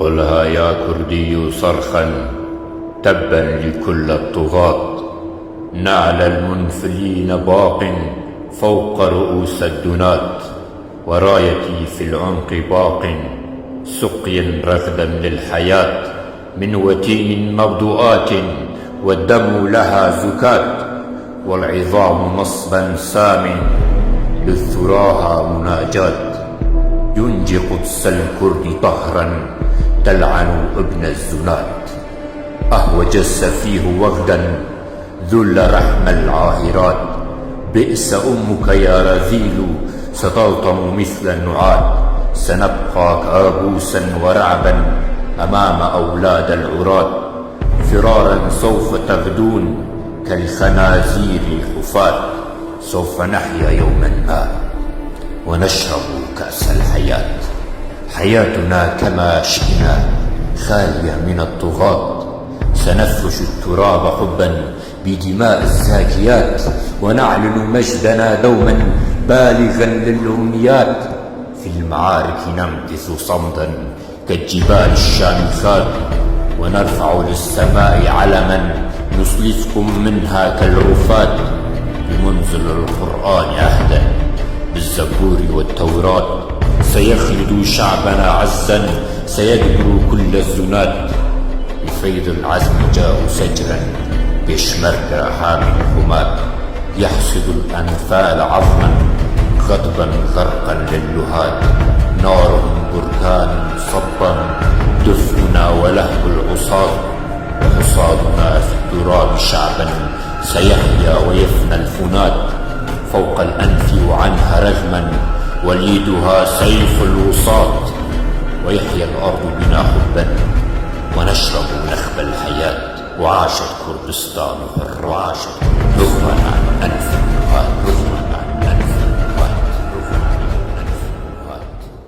قلها يا كردي صرخا تبا لكل الطغاة. نعل المنفلين باق فوق رؤوس الدنات، ورايتي في العمق باق سقيا رغدا للحياة. من وتين مبدوءات والدم لها زكاة، والعظام نصبا سام للثراها مناجات. ينجي قدس الكرد طهرا تلعن ابن الزنات، أهوج السفيه وغدا ذل رحم العاهرات. بئس أمك يا رذيل ستلطم مثل النعات، سنبقى كابوسا ورعبا أمام أولاد العراة. فرارا سوف تغدون كالخنازير الحفاة، سوف نحيا يوما ما ونشرب كأس الحياة. حياتنا كما شئنا خالية من الطغاة، سنفرش التراب حبا بدماء الزاكيات، ونعلن مجدنا دوما بالغا للأمنيات. في المعارك نمكث صمدا كالجبال الشامخات، ونرفع للسماء علما نسلسكم منها كالعرفات. بمنزل القرآن عهدا بالزبور والتوراة، سيخلد شعبنا عزا سيجبر كل الزنات. بفيض العزم جاءوا سجرا بشمرك حامي الحماة، يحصد الأنفال عظما غضبا غرقا للهات. نارهم بركان صبا دفننا ولهب العصاة، وحصادنا في التراب شعبا سيحيا ويفنى الفنات. فوق الأنف وعنها رغما وليدها سيف الوصاة، ويحيا الأرض بنا حبا ونشرب نخب الحياة. وعاشت كردستان حرة نهرا عن أنف